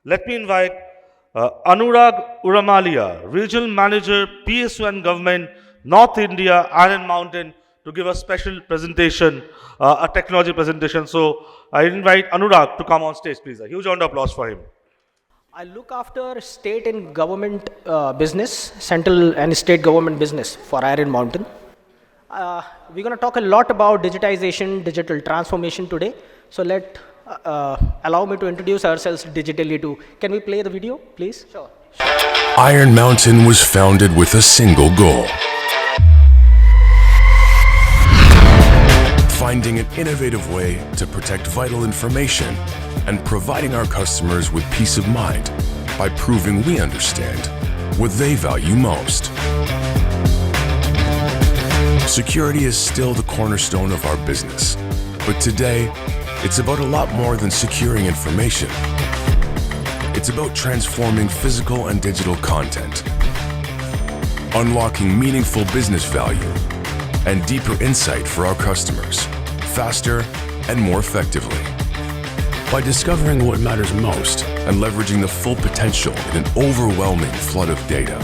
Let me invite Anurag Uramaliya, Regional Manager, PSU and Government, North India, Iron Mountain, to give a special presentation, a technology presentation. So I invite Anurag to come on stage, please. A huge round of applause for him. I look after state and government business, central and state government business for Iron Mountain. We're going to talk a lot about digitization, digital transformation today. So allow me to introduce ourselves digitally too. Can we play the video, please? Sure. Iron Mountain was founded with a single goal: finding an innovative way to protect vital information and providing our customers with peace of mind by proving we understand what they value most. Security is still the cornerstone of our business, but today, it's about a lot more than securing information. It's about transforming physical and digital content, unlocking meaningful business value, and deeper insight for our customers, faster and more effectively. By discovering what matters most and leveraging the full potential in an overwhelming flood of data.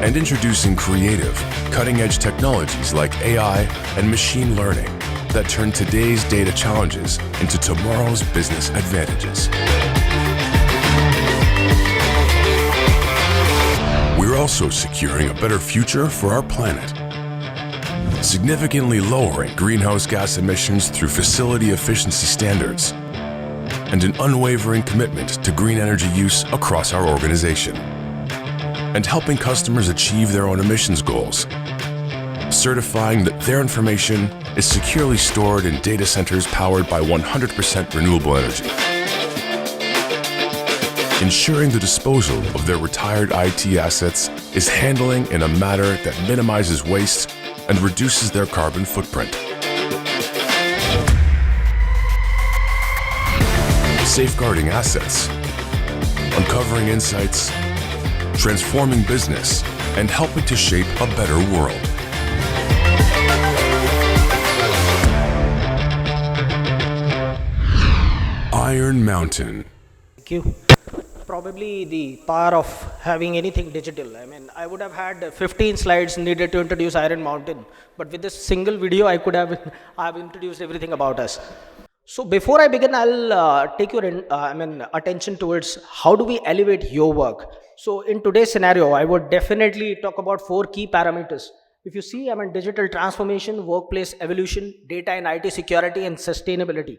And introducing creative, cutting-edge technologies like AI and machine learning that turn today's data challenges into tomorrow's business advantages. We're also securing a better future for our planet, significantly lowering greenhouse gas emissions through facility efficiency standards, and an unwavering commitment to green energy use across our organization, and helping customers achieve their own emissions goals, certifying that their information is securely stored in data centers powered by 100% renewable energy, ensuring the disposal of their retired IT assets is handling in a manner that minimizes waste and reduces their carbon footprint. Safeguarding assets, uncovering insights, transforming business, and helping to shape a better world. Iron Mountain. Thank you. Probably the power of having anything digital. I mean, I would have had 15 slides needed to introduce Iron Mountain, but with this single video, I've introduced everything about us. So before I begin, I'll take your attention towards how do we elevate your work. So in today's scenario, I would definitely talk about 4 key parameters. If you see, digital transformation, workplace evolution, data and IT security, and sustainability.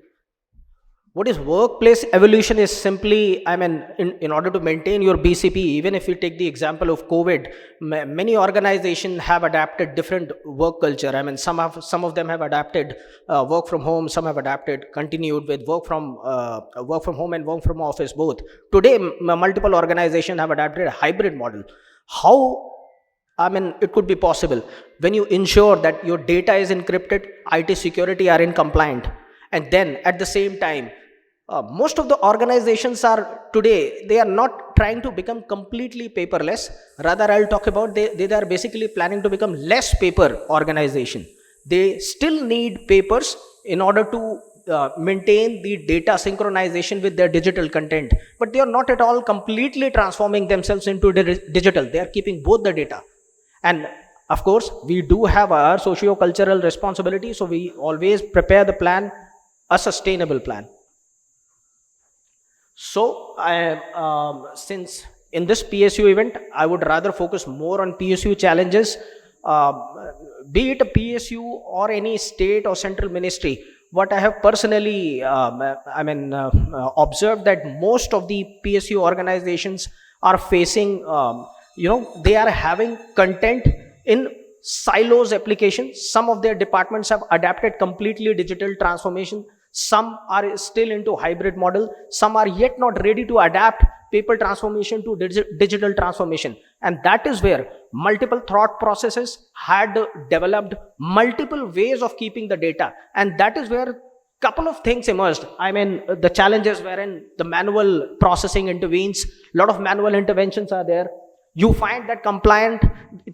What is workplace evolution is simply, in order to maintain your BCP, even if you take the example of COVID, many organizations have adapted different work culture. Some of them have adapted work from home, some have continued with work from home and work from office both. Today, multiple organizations have adapted a hybrid model. How it could be possible when you ensure that your data is encrypted, IT security are in compliant, and then at the same time, most of the organizations they are not trying to become completely paperless. Rather, I'll talk about they are basically planning to become less paper organization. They still need papers in order to maintain the data synchronization with their digital content, but they are not at all completely transforming themselves into digital. They are keeping both the data. And of course, we do have our socio-cultural responsibility, so we always prepare the plan, a sustainable plan. So, since in this PSU event, I would rather focus more on PSU challenges, be it a PSU or any state or central ministry. What I have personally, observed that most of the PSU organizations are facing, they are having content in silos application. Some of their departments have adapted completely digital transformation. Some are still into hybrid model. Some are yet not ready to adapt paper transformation to digital transformation. And that is where multiple thought processes had developed multiple ways of keeping the data. And that is where couple of things emerged. The challenges wherein the manual processing intervenes. A lot of manual interventions are there. You find that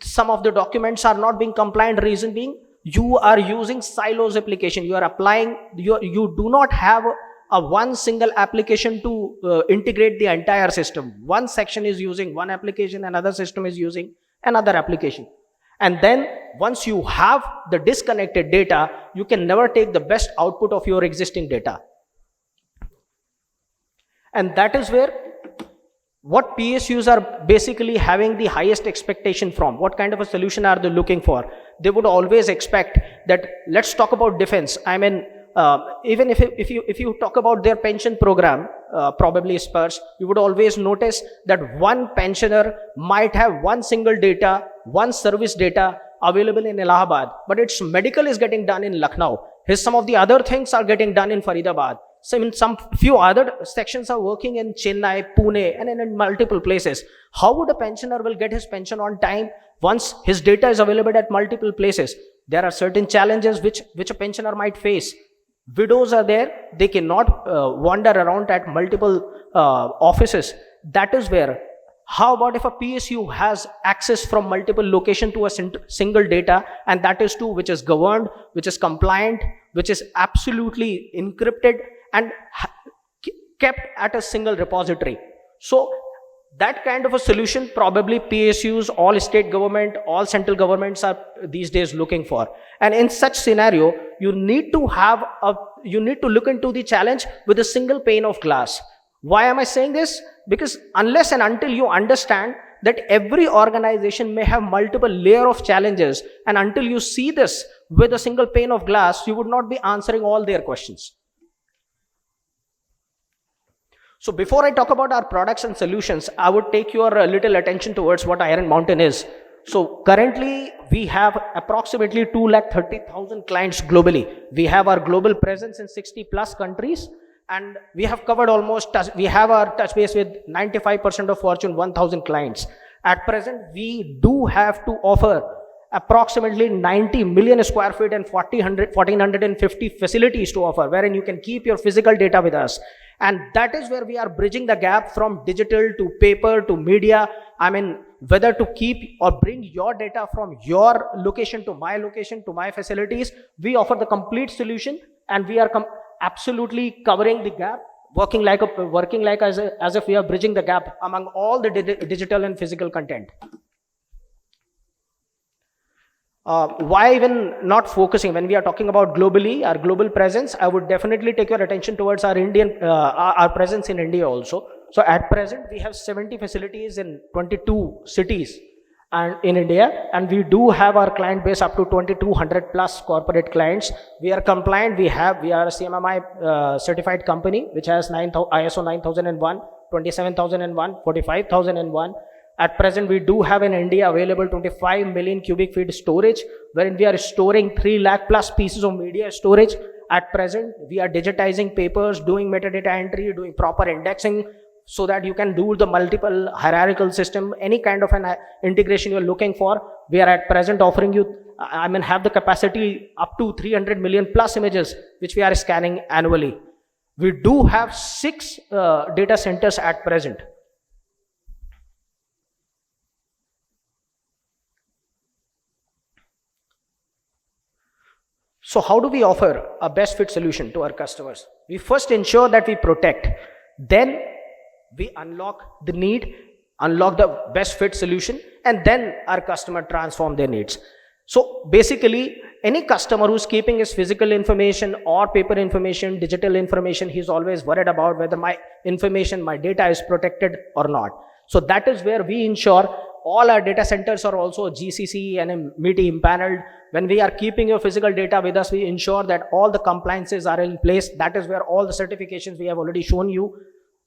some of the documents are not being compliant. Reason being, you are using silos application. You are applying, you do not have a one single application to integrate the entire system. One section is using one application, another system is using another application. And then once you have the disconnected data, you can never take the best output of your existing data. And that is where what PSUs are basically having the highest expectation from. What kind of a solution are they looking for? They would always expect that, let's talk about defense. I mean, even if you talk about their pension program, probably Spurs, you would always notice that one pensioner might have one single data, one service data available in Allahabad, but its medical is getting done in Lucknow. Some of the other things are getting done in Faridabad. So in some few other sections are working in Chennai, Pune, and in multiple places. How would a pensioner will get his pension on time once his data is available at multiple places? There are certain challenges which a pensioner might face. Widows are there, they cannot wander around at multiple offices. That is where, how about if a PSU has access from multiple locations to a single data, and that is too, which is governed, which is compliant, which is absolutely encrypted and kept at a single repository. So that kind of a solution probably PSUs, all state government, all central governments are these days looking for. And in such scenario, you need to look into the challenge with a single pane of glass. Why am I saying this? Because unless and until you understand that every organization may have multiple layer of challenges, and until you see this with a single pane of glass, you would not be answering all their questions. So before I talk about our products and solutions, I would take your little attention towards what Iron Mountain is. So currently we have approximately 230,000 clients globally. We have our global presence in 60 plus countries, and we have covered we have our touch base with 95% of Fortune 1000 clients. At present, we do have to offer approximately 90 million square feet and 1450 facilities to offer, wherein you can keep your physical data with us. And that is where we are bridging the gap from digital to paper to media. I mean, whether to keep or bring your data from your location to my facilities, we offer the complete solution, and we are absolutely covering the gap, working like as if we are bridging the gap among all the digital and physical content. Why even not focusing when we are talking about globally, our global presence? I would definitely take your attention towards our our presence in India also. So at present, we have 70 facilities in 22 cities and in India, and we do have our client base up to 2200 plus corporate clients. We are compliant. We are a CMMI certified company which has ISO 9001, 27001, 45001. At present, we do have in India available 25 million cubic feet storage, wherein we are storing 3 lakh plus pieces of media storage. At present, we are digitizing papers, doing metadata entry, doing proper indexing, so that you can do the multiple hierarchical system, any kind of an integration you're looking for. We are at present offering you, have the capacity up to 300 million plus images, which we are scanning annually. We do have 6 data centers at present. So how do we offer a best fit solution to our customers? We first ensure that we protect, then we unlock the need, unlock the best fit solution, and then our customer transform their needs. So basically, any customer who's keeping his physical information or paper information, digital information, he's always worried about whether my information, my data is protected or not. So that is where we ensure all our data centers are also GCC and MITI impaneled. When we are keeping your physical data with us, we ensure that all the compliances are in place. That is where all the certifications we have already shown you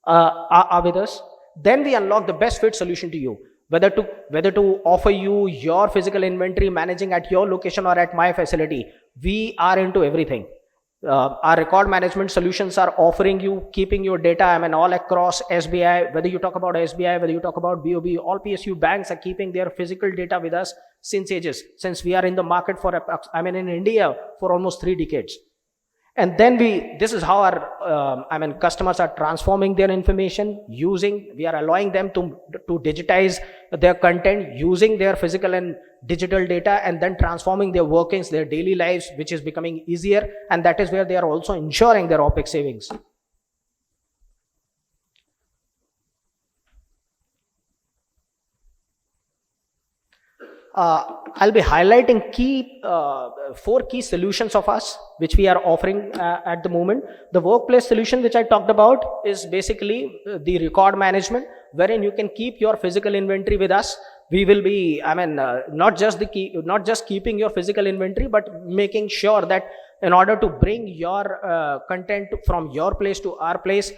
are with us. Then we unlock the best fit solution to you, whether to offer you your physical inventory managing at your location or at my facility. We are into everything. Our record management solutions are offering you keeping your data, all across SBI, whether you talk about SBI, whether you talk about BOB, all PSU banks are keeping their physical data with us since ages, since we are in the market for, in India for almost 3 decades. And then this is how our, customers are transforming their information we are allowing them to digitize their content using their physical and digital data, and then transforming their workings, their daily lives, which is becoming easier. And that is where they are also ensuring their OPEX savings. I'll be highlighting four key solutions of us, which we are offering at the moment. The workplace solution, which I talked about, is basically the record management, wherein you can keep your physical inventory with us. We will be, not just keeping your physical inventory, but making sure that in order to bring your content from your place to our place,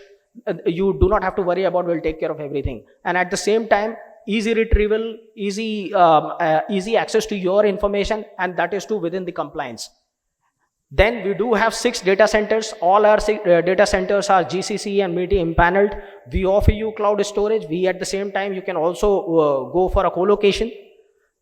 you do not have to worry about, we'll take care of everything. And at the same time, easy retrieval, easy access to your information, and that is too within the compliance. Then we do have 6 data centers. All our data centers are GCC and MIDI impaneled. We offer you cloud storage. We at the same time, you can also go for a co-location.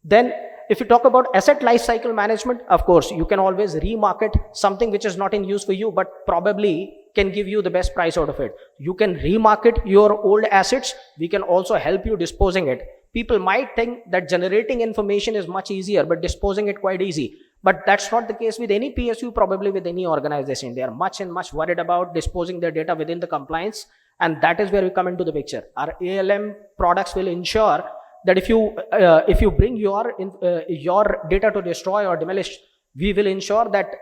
Then if you talk about asset lifecycle management, of course, you can always remarket something which is not in use for you, but probably can give you the best price out of it. You can remarket your old assets. We can also help you disposing it. People might think that generating information is much easier, but disposing it quite easy. But that's not the case with any PSU, probably with any organization. They are much worried about disposing their data within the compliance. And that is where we come into the picture. Our ALM products will ensure that if you bring your data to destroy or demolish, we will ensure that,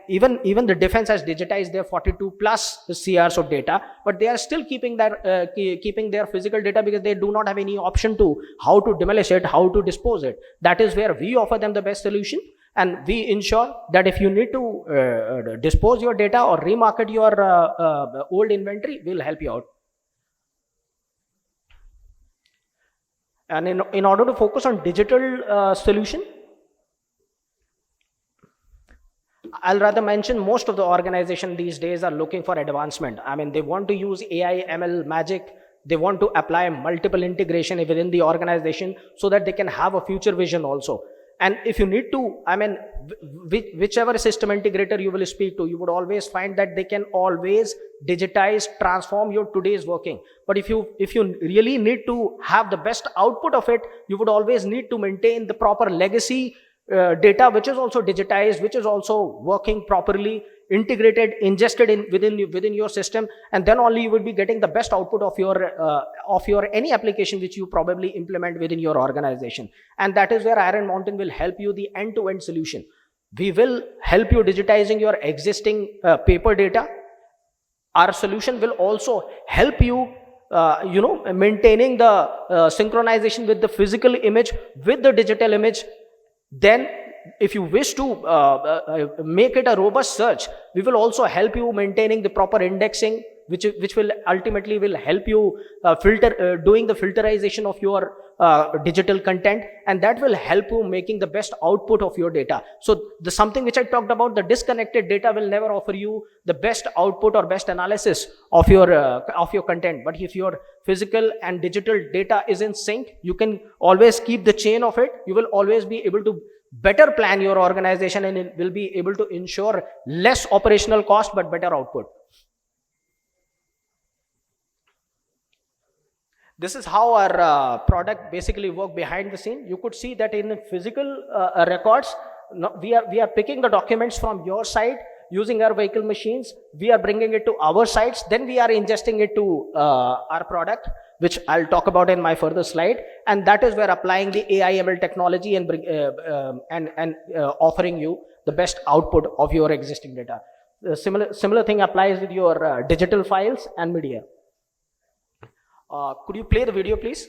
even the defense has digitized their 42 plus CRs of data, but they are still keeping their physical data because they do not have any option to how to demolish it, how to dispose it. That is where we offer them the best solution. And we ensure that if you need to dispose your data or remarket your old inventory, we'll help you out. And in order to focus on digital solution, I'll rather mention most of the organization these days are looking for advancement. They want to use AI, ML, magic. They want to apply multiple integration within the organization so that they can have a future vision also. And if you need to, whichever system integrator you will speak to, you would always find that they can always digitize, transform your today's working. But if you really need to have the best output of it, you would always need to maintain the proper legacy data, which is also digitized, which is also working properly, integrated, ingested within your system, and then only you will be getting the best output of your any application which you probably implement within your organization. And that is where Iron Mountain will help you the end-to-end solution. We will help you digitizing your existing paper data. Our solution will also help you maintaining the synchronization with the physical image with the digital image. Then if you wish to make it a robust search, we will also help you maintaining the proper indexing, which will ultimately will help you doing the filterization of your digital content, and that will help you making the best output of your data. So something which I talked about, the disconnected data will never offer you the best output or best analysis of your content. But if your physical and digital data is in sync, you can always keep the chain of it. You will always be able to better plan your organization, and it will be able to ensure less operational cost but better output. This is how our product basically work behind the scene. You could see that in physical records, we are picking the documents from your side using our vehicle machines. We are bringing it to our sites. Then we are ingesting it to our product, which I'll talk about in my further slide. And that is where applying the AI ML technology and offering you the best output of your existing data. Similar thing applies with your digital files and media. Could you play the video, please?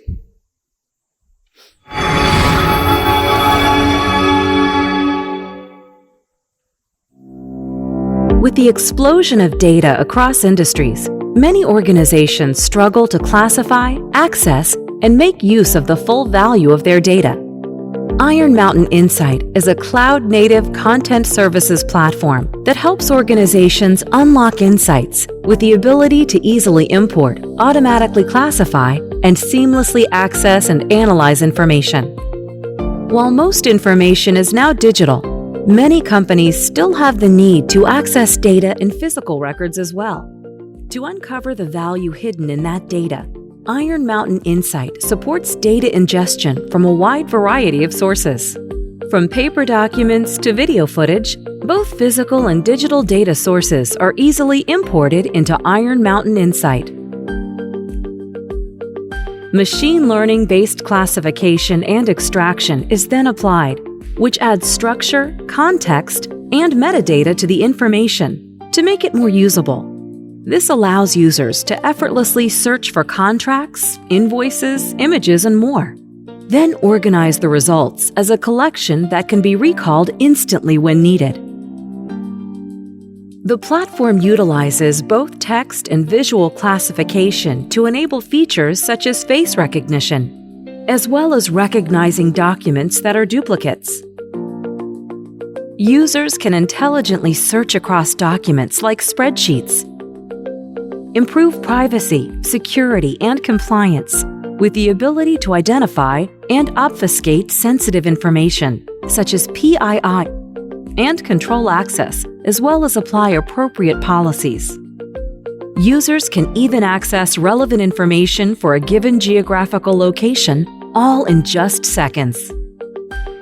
With the explosion of data across industries, many organizations struggle to classify, access, and make use of the full value of their data. Iron Mountain Insight is a cloud-native content services platform that helps organizations unlock insights with the ability to easily import, automatically classify, and seamlessly access and analyze information. While most information is now digital, many companies still have the need to access data in physical records as well. To uncover the value hidden in that data, Iron Mountain Insight supports data ingestion from a wide variety of sources. From paper documents to video footage, both physical and digital data sources are easily imported into Iron Mountain Insight. Machine learning-based classification and extraction is then applied, which adds structure, context, and metadata to the information to make it more usable. This allows users to effortlessly search for contracts, invoices, images, and more. Then organize the results as a collection that can be recalled instantly when needed. The platform utilizes both text and visual classification to enable features such as face recognition, as well as recognizing documents that are duplicates. Users can intelligently search across documents like spreadsheets, improve privacy, security, and compliance with the ability to identify and obfuscate sensitive information, such as PII, and control access, as well as apply appropriate policies. Users can even access relevant information for a given geographical location, all in just seconds.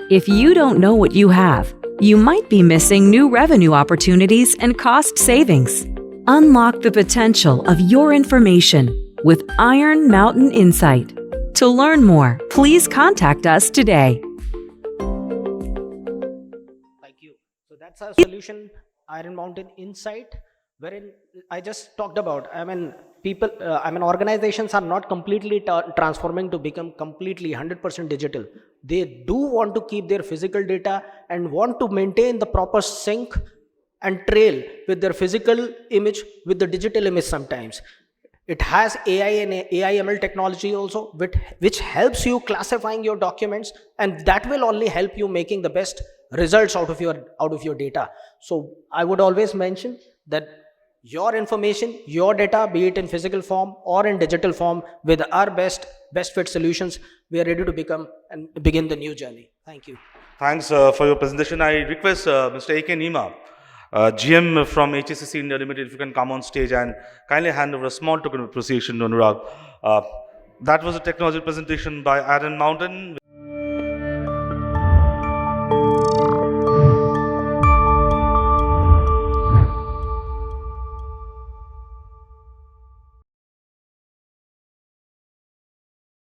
If you don't know what you have, you might be missing new revenue opportunities and cost savings. Unlock the potential of your information with Iron Mountain Insight. To learn more, please contact us today. Like you. So that's our solution, Iron Mountain Insight, wherein I just talked about. Organizations are not completely transforming to become completely 100% digital. They do want to keep their physical data and want to maintain the proper sync and trail with their physical image with the digital image sometimes. It has AI and AI ML technology also, which helps you classifying your documents, and that will only help you making the best results out of your data. So I would always mention that your information, your data, be it in physical form or in digital form, with our best fit solutions, we are ready to become and begin the new journey. Thank you. Thanks for your presentation. I request Mr. A.K. Nima, GM from HSCC India Limited, if you can come on stage and kindly hand over a small token of appreciation to Anurag. That was a technology presentation by Iron Mountain.